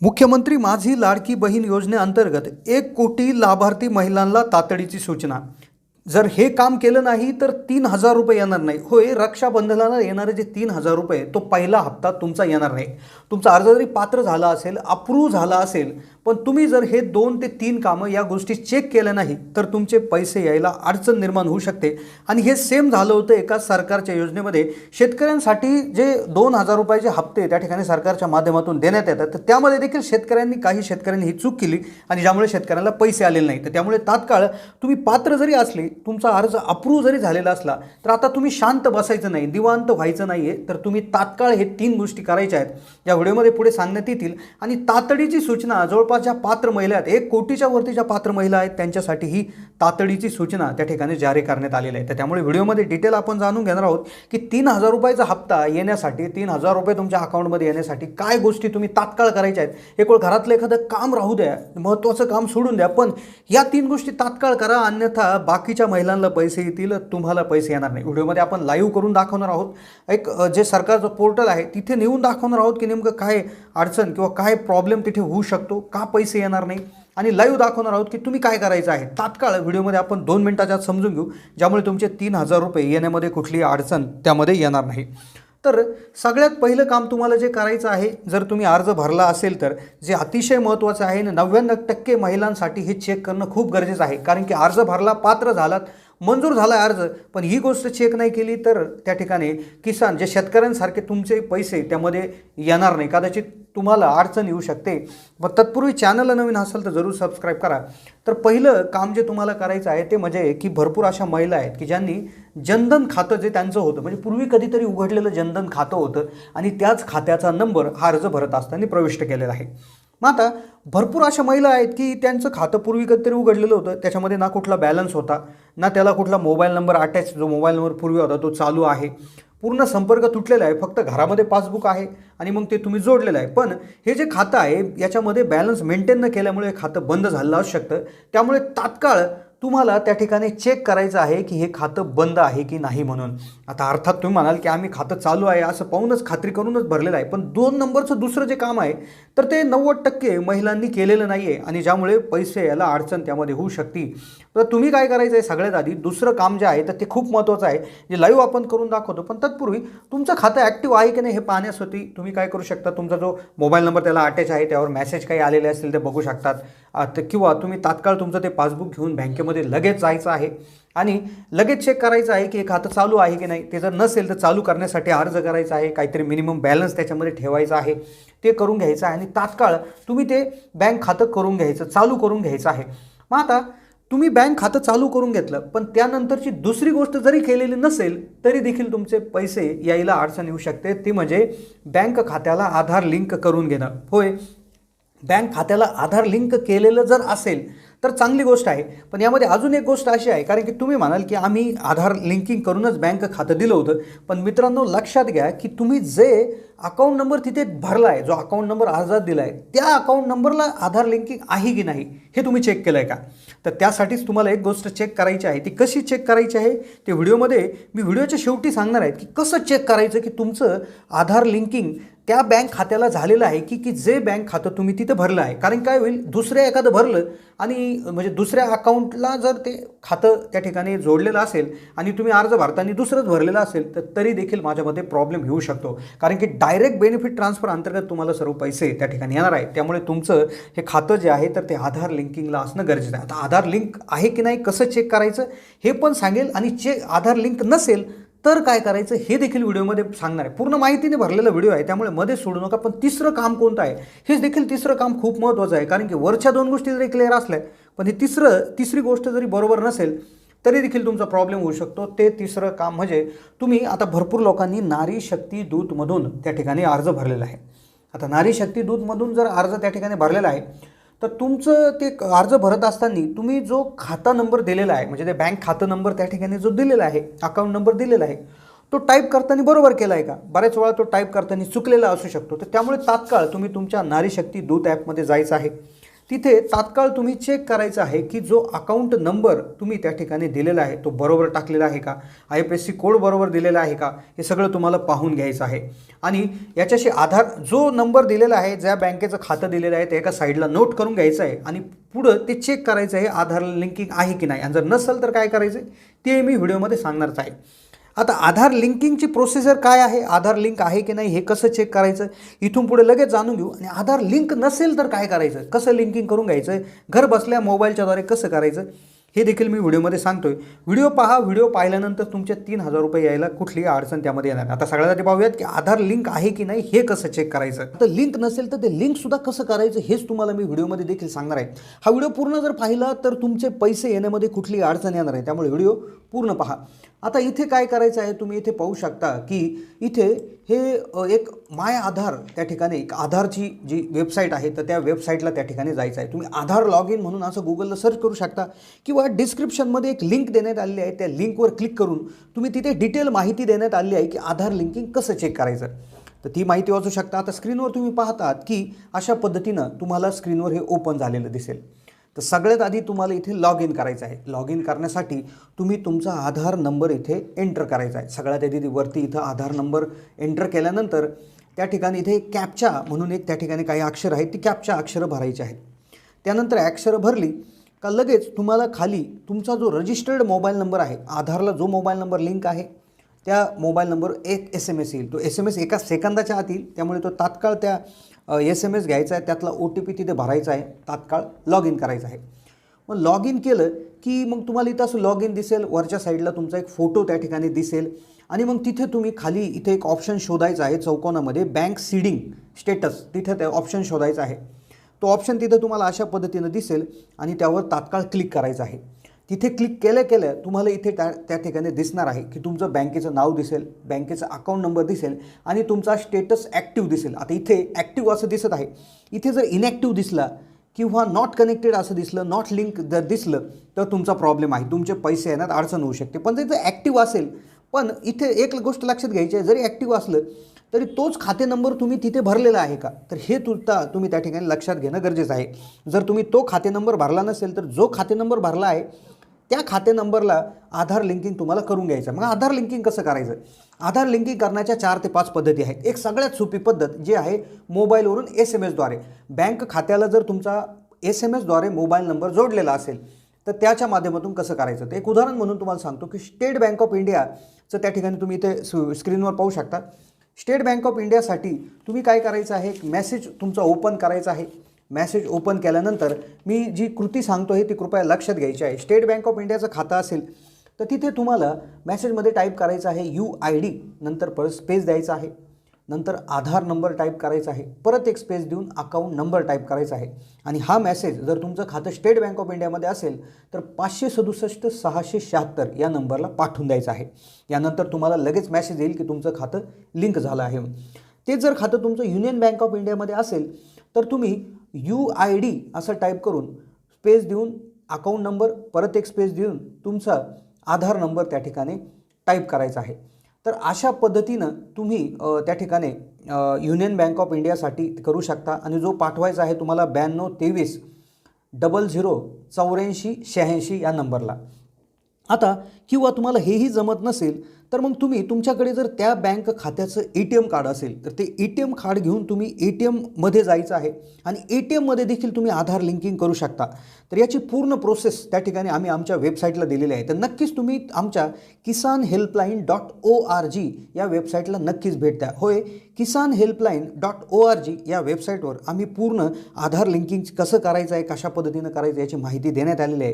मुख्यमंत्री माझी लाडकी बहीण योजनेअंतर्गत 1 कोटी लाभार्थी महिलांना तातडीची सूचना। जर हे काम केलं नाही तर 3,000 रुपये येणार नाही। होय, रक्षाबंधनाला येणारे जे 3,000 रुपये तो पहिला हप्ता तुमचा येणार नाही। तुमचा अर्ज जरी पात्र झाला असेल, अप्रूव्ह झाला असेल, पण तुम्ही जर हे 2 ते 3 कामं या गोष्टी चेक केल्या नाही तर तुमचे पैसे यायला अडचण निर्माण होऊ शकते। आणि हे सेम झालं होतं एका सरकारच्या योजनेमध्ये। शेतकऱ्यांसाठी जे 2,000 रुपयाचे हप्ते त्या ठिकाणी सरकारच्या माध्यमातून देण्यात येतात, तर त्यामध्ये देखील काही शेतकऱ्यांनी ही चूक केली आणि ज्यामुळे शेतकऱ्यांना पैसे आलेले नाही। तर त्यामुळे तात्काळ तुम्ही पात्र जरी असले, तुमचा अर्ज अप्रूव्ह जरी झालेला असला, तर आता तुम्ही शांत बसायचं नाही, निवांत व्हायचं नाहीये। तर तुम्ही तात्काळ हे 3 गोष्टी करायच्या आहेत, या व्हिडिओमध्ये पुढे सांगण्यात येतील। आणि तातडीची सूचना जवळपास ज्या पात्र महिला आहेत, 1 कोटीच्या वरती ज्या पात्र महिला आहेत त्यांच्यासाठी ही तातडीची सूचना त्या ठिकाणी जारी करण्यात आलेली आहे। तर त्यामुळे व्हिडिओमध्ये डिटेल आपण जाणून घेणार आहोत की 3,000 रुपयाचा हप्ता येण्यासाठी, 3,000 रुपये तुमच्या अकाउंटमध्ये येण्यासाठी काय गोष्टी तुम्ही तात्काळ करायच्या आहेत। एक वेळ घरातलं एखादं काम राहू द्या, महत्त्वाचं काम सोडून द्या, पण या 3 गोष्टी तात्काळ करा, अन्यथा बाकीच्या महिलांना पैसे येतील, तुम्हाला पैसे येणार नाही। व्हिडिओमध्ये आपण लाईव्ह करून दाखवणार आहोत। एक जे सरकारचं पोर्टल आहे तिथे नेऊन दाखवणार आहोत की नेमकं काय अडचण किंवा काय प्रॉब्लेम तिथे होऊ शकतो, का पैसे येणार नाही, आणि लाईव्ह दाखवणार आहोत की तुम्ही काय करायचं आहे। तात्काळ व्हिडिओमध्ये आपण 2 मिनिटाच्या समजून घेऊ, ज्यामुळे तुमचे 3,000 रुपये येण्यामध्ये कुठलीही अडचण त्यामध्ये येणार नाही। तर सगळ्यात पहिलं काम तुम्हाला जे करायचं आहे, जर तुम्ही अर्ज भरला असेल तर जे अतिशय महत्त्वाचं आहे, 99% महिलांसाठी हे चेक करणं खूप गरजेचं आहे। कारण की अर्ज भरला, पात्र झालात, मंजूर झाला अर्ज, पण ही गोष्ट चेक नाही केली तर त्या ठिकाणी किसान जे शेतकऱ्यांसारखे तुमचे पैसे त्यामध्ये येणार नाही, कदाचित तुम्हाला अडचण येऊ शकते। मग तत्पूर्वी चॅनलला नवीन असाल तर जरूर सबस्क्राईब करा। तर पहिलं काम जे तुम्हाला करायचं आहे ते म्हणजे की भरपूर अशा महिला आहेत की ज्यांनी जनधन खातं जे त्यांचं होतं, म्हणजे पूर्वी कधीतरी उघडलेलं जनधन खातं होतं आणि त्याच खात्याचा नंबर हा अर्ज भरत असताना प्रविष्ट केलेला आहे। मग आता भरपूर अशा महिला आहेत की त्यांचं खातं पूर्वी कधीतरी उघडलेलं होतं, त्याच्यामध्ये ना कुठला बॅलन्स होता, ना त्याला कुठला मोबाईल नंबर अटॅच, जो मोबाईल नंबर पूर्वी होता तो चालू आहे, पूर्ण संपर्क तुटलेला आहे, फक्त घरामध्ये पासबुक आहे आणि मग ते तुम्ही जोडलेलं आहे। पण हे जे खातं आहे याच्यामध्ये बॅलन्स मेंटेन न केल्यामुळे खातं बंद झालं असू शकतं। त्यामुळे तात्काळ तुम्हाला त्या ठिकाणी चेक करायचं आहे की हे खातं बंद आहे की नाही म्हणून। आता अर्थात तुम्ही म्हणाल की आम्ही खातं चालू आहे असं पाहूनच खात्री करूनच भरलेलं आहे, पण 2 नंबरचं दुसरं जे काम आहे तर ते 90% महिलांनी केलेलं नाही आहे आणि ज्यामुळे पैसे यायला अडचण त्यामध्ये होऊ शकते। तर तुम्ही काय करायचं आहे, सगळ्यात आधी दुसरं काम जे आहे तर ते खूप महत्त्वाचं आहे, जे लाईव्ह आपण करून दाखवतो। पण तत्पूर्वी तुमचं खातं ॲक्टिव्ह आहे की नाही हे पाहण्यासाठी तुम्ही काय करू शकता, तुमचा जो मोबाईल नंबर त्याला अटॅच आहे त्यावर मेसेज काही आलेले असतील ते बघू शकतात, किंवा तुम्ही तात्काळ तुमचं ते पासबुक घेऊन बँकेमध्ये लगेच जायचं आहे आणि लगेच चेक करायचं आहे की हे खातं चालू आहे की नाही। ते जर नसेल तर चालू करण्यासाठी अर्ज करायचा आहे, काहीतरी मिनिमम बॅलन्स त्याच्यामध्ये ठेवायचं आहे, ते करून घ्यायचं आहे आणि तात्काळ तुम्ही ते बँक खातं करून घ्यायचं, चालू करून घ्यायचं आहे। मग आता तुम्ही बँक खातं चालू करून घेतलं, पण त्यानंतरची दुसरी गोष्ट जरी केलेली नसेल तरी देखील तुमचे पैसे यायला अडचण येऊ शकते, ती म्हणजे बँक खात्याला आधार लिंक करून घेणं। होय, बँक खात्याला आधार लिंक केलेलं जर असेल तर चांगली गोष्ट आहे, पण यामध्ये अजून एक गोष्ट अशी आहे, कारण की तुम्ही म्हणाल की आम्ही आधार लिंकिंग करूनच बँक खातं दिलं होतं, पण मित्रांनो लक्षात घ्या की तुम्ही जे अकाउंट नंबर तिथे भरला आहे, जो अकाउंट नंबर अर्जात दिला आहे, त्या अकाउंट नंबरला आधार लिंकिंग आहे की नाही हे तुम्ही चेक केलं आहे का। तर त्यासाठीच तुम्हाला एक गोष्ट चेक करायची आहे, ती कशी चेक करायची आहे ते व्हिडिओमध्ये मी व्हिडिओच्या शेवटी सांगणार आहे की कसं चेक करायचं की तुमचं आधार लिंकिंग त्या बँक खात्याला झालेलं आहे की जे बँक खातं तुम्ही तिथे भरलं आहे। कारण काय होईल, दुसऱ्या एखादं भरलं आणि म्हणजे दुसऱ्या अकाउंटला जर ते खातं त्या ठिकाणी जोडलेलं असेल आणि तुम्ही अर्ज भरताना दुसरंच भरलेलं असेल तर तरी देखील माझ्यामध्ये प्रॉब्लेम येऊ शकतो, कारण की डायरेक्ट बेनिफिट ट्रान्सफर अंतर्गत तुम्हाला सर्व पैसे त्या ठिकाणी येणार आहे। त्यामुळे तुमचं हे खातं जे आहे तर ते आधार लिंकिंगला असणं गरजेचं आहे। आता आधार लिंक आहे की नाही कसं चेक करायचं हे पण सांगेल, आणि आधार लिंक नसेल तर काय करायचं हे देखील व्हिडिओमध्ये सांगणार आहे। पूर्ण माहितीने भरलेला व्हिडिओ आहे, त्यामुळे मध्ये सोडू नका। पण तिसरं काम कोणतं आहे, हेच देखील तिसरं काम खूप महत्त्वाचं आहे, कारण की वरच्या 2 गोष्टी जरी क्लिअर असल्या पण हे तिसरी गोष्ट जरी बरोबर नसेल तरी देखील तुमचा प्रॉब्लेम होऊ शकतो। ते तिसरं काम म्हणजे तुम्ही आता भरपूर लोकांनी नारी शक्ती दूतमधून त्या ठिकाणी अर्ज भरलेला आहे। आता नारी शक्ती दूतमधून जर अर्ज त्या ठिकाणी भरलेला आहे तर तुमचं ते अर्ज भरत असताना तुम्ही जो खाता नंबर दिलेला आहे, म्हणजे ते बँक खातं नंबर त्या ठिकाणी जो दिलेला आहे, अकाउंट नंबर दिलेला आहे, तो टाईप करताना बरोबर केला आहे का, बऱ्याच वेळा तो टाईप करताना चुकलेला असू शकतो। तर त्यामुळे तात्काळ तुम्ही तुमच्या नारी शक्ती दूत ॲपमध्ये जायचं आहे। तिथे तात्काळ तुम्ही चेक करायचं आहे की जो अकाउंट नंबर तुम्ही त्या ठिकाणी दिलेला आहे तो बरोबर टाकलेला आहे का, IFSC कोड बरोबर दिलेला आहे का, हे सगळं तुम्हाला पाहून घ्यायचं आहे. आणि याच्याशी आधार जो नंबर दिलेला आहे, ज्या बँकेचं खातं दिलेलं आहे ते एका साईडला नोट करून घ्यायचं आहे आणि पुढं ते चेक करायचं आहे आधार लिंकिंग आहे की नाही. आणि जर नसेल तर काय करायचं ते मी व्हिडिओमध्ये सांगणारच आहे. आता आधार लिंकिंगची प्रोसिजर काय आहे, आधार लिंक आहे की नाही हे कसं चेक करायचं, इथून पुढे लगेच जाणून घेऊ. आणि आधार लिंक नसेल तर काय करायचं, कसं लिंकिंग करून घ्यायचं, घर बसल्या मोबाईलच्याद्वारे कसं करायचं हे देखील मी व्हिडिओमध्ये सांगतोय. व्हिडिओ पहा. व्हिडिओ पाहिल्यानंतर तुमचे 3000 रुपये यायला कुठलीही अडचण त्यामध्ये येणार. आता सगळ्यात आधी पाहूयात की आधार लिंक आहे की नाही हे कसं चेक करायचं. आता लिंक नसेल तर ते लिंकसुद्धा कसं करायचं हेच तुम्हाला मी व्हिडिओमध्ये देखील सांगणार आहे. हा व्हिडिओ पूर्ण जर पाहिला तर तुमचे पैसे येण्यामध्ये कुठलीही अडचण येणार आहे, त्यामुळे व्हिडिओ पूर्ण पहा. आता इथे काय करायचं आहे, तुम्ही इथे पाहू शकता की इथे हे एक माय आधार त्या ठिकाणी एक आधारची जी वेबसाईट आहे तर त्या वेबसाईटला त्या ठिकाणी जायचं आहे. तुम्ही आधार लॉग इन म्हणून असं गुगलला सर्च करू शकता किंवा डिस्क्रिप्शनमध्ये एक लिंक देण्यात आलेली आहे, त्या लिंकवर क्लिक करून तुम्ही तिथे डिटेल माहिती देण्यात आली आहे की आधार लिंकिंग कसं चेक करायचं, तर ती माहिती वाचू शकता. आता स्क्रीनवर तुम्ही पाहतात की अशा पद्धतीनं तुम्हाला स्क्रीनवर हे ओपन झालेलं दिसेल. तर सगळ्यात आधी तुम्हाला इथे लॉग इन करायचं आहे. लॉग इन करण्यासाठी तुम्ही तुमचा आधार नंबर इथे एंटर करायचा आहे. सगळ्यात आधी वरती इथं आधार नंबर एंटर केल्यानंतर त्या ठिकाणी इथे कॅप्चा म्हणून एक त्या ठिकाणी काही अक्षर आहेत, ती कॅप्चा अक्षरं भरायची आहेत. त्यानंतर अक्षरं भरली का लगेच तुम्हाला खाली तुमचा जो रजिस्टर्ड मोबाईल नंबर आहे, आधारला जो मोबाईल नंबर लिंक आहे त्या मोबाईल नंबर एक SMS येईल. तो SMS एका सेकंदाच्या आत येईल, त्यामुळे तो तात्काळ त्या SMS घ्यायचा आहे, त्यातला OTP तिथे भरायचा आहे, तात्काळ लॉग इन करायचं आहे. मग लॉग इन केलं की मग तुम्हाला इथं असं लॉग इन दिसेल, वरच्या साईडला तुमचा एक फोटो त्या ठिकाणी दिसेल आणि मग तिथे तुम्ही खाली इथे एक ऑप्शन शोधायचा आहे चौकोनामध्ये, बँक सीडिंग स्टेटस, तिथे ते ऑप्शन शोधायचा आहे. तो ऑप्शन तिथे तुम्हाला अशा पद्धतीनं दिसेल आणि त्यावर तात्काळ क्लिक करायचं आहे. तिथे क्लिक केल्या तुम्हाला इथे त्या ठिकाणी दिसणार आहे की तुमचं बँकेचं नाव दिसेल, बँकेचा अकाउंट नंबर दिसेल आणि तुमचा स्टेटस ॲक्टिव्ह दिसेल. आता इथे ॲक्टिव्ह असं दिसत आहे, इथे जर इनॅक्टिव्ह दिसला किंवा नॉट कनेक्टेड असं दिसलं, नॉट लिंक जर दिसलं तर तुमचा प्रॉब्लेम आहे, तुमचे पैसे येण्यात अडचण होऊ शकते. पण जर ॲक्टिव्ह असेल, पण इथे एक गोष्ट लक्षात घ्यायची आहे, जरी ॲक्टिव्ह असलं तरी तोच खाते नंबर तुम्ही तिथे भरलेला आहे का, तर हे तुम्ही त्या ठिकाणी लक्षात घेणं गरजेचं आहे. जर तुम्ही तो खाते नंबर भरला नसेल तर जो खाते नंबर भरला आहे त्या खाते नंबरला आधार लिंकिंग तुम्हाला करून घ्यायचं. मग आधार लिंकिंग कसं करायचं, आधार लिंकिंग करण्याच्या 4 ते 5 पद्धती आहेत. एक सगळ्यात सोपी पद्धत जी आहे मोबाईलवरून SMSद्वारे. बँक खात्याला जर तुमचा SMSद्वारे मोबाईल नंबर जोडलेला असेल तर त्याच्या माध्यमातून कसं करायचं, तर एक उदाहरण म्हणून तुम्हाला सांगतो की स्टेट बँक ऑफ इंडियाचं त्या ठिकाणी तुम्ही इथे स्क्रीनवर पाहू शकता. स्टेट बँक ऑफ इंडियासाठी तुम्ही काय करायचं आहे, एक मेसेज तुमचा ओपन करायचा आहे. मेसेज ओपन केल्यानंतर मी जी कृती सांगतो आहे ती कृपया लक्षात घ्यायची आहे. स्टेट बँक ऑफ इंडियाचं खातं असेल तर तिथे तुम्हाला मेसेजमध्ये टाईप करायचं आहे UID, नंतर परत स्पेस द्यायचा आहे, नंतर आधार नंबर टाईप करायचा आहे, परत एक स्पेस देऊन अकाउंट नंबर टाईप करायचा आहे. आणि हा मेसेज जर तुमचं खातं स्टेट बँक ऑफ इंडियामध्ये असेल तर 567 676 या नंबरला पाठवून द्यायचं आहे. यानंतर तुम्हाला लगेच मेसेज येईल की तुमचं खातं लिंक झालं आहे. ते जर खातं तुमचं युनियन बँक ऑफ इंडियामध्ये असेल तर तुम्ही UID असं टाईप करून स्पेस देऊन अकाउंट नंबर, परत एक स्पेस देऊन तुमचा आधार नंबर त्या ठिकाणी टाईप करायचा आहे. तर अशा पद्धतीनं तुम्ही त्या ठिकाणी युनियन बँक ऑफ इंडियासाठी करू शकता. आणि जो पाठवायचा आहे तुम्हाला 92 23 00 84 86 या नंबरला. आता किंवा तुम्हाला हेही जमत नसेल तर मग तुम्ही तुमच्याकडे जर त्या बँक खात्याचं ATM कार्ड असेल तर ते ATM कार्ड घेऊन तुम्ही ATMमध्ये जायचं आहे आणि ATMमध्ये देखील तुम्ही आधार लिंकिंग करू शकता. तर याची पूर्ण प्रोसेस त्या ठिकाणी आम्ही आमच्या वेबसाईटला दिलेली आहे. तर नक्कीच तुम्ही आमच्या kisanhelpline.org या वेबसाईटला नक्कीच भेट द्या. होय, kisanhelpline.org या वेबसाईटवर आम्ही पूर्ण आधार लिंकिंग कसं करायचं आहे, कशा पद्धतीनं करायचं याची माहिती देण्यात आलेली आहे.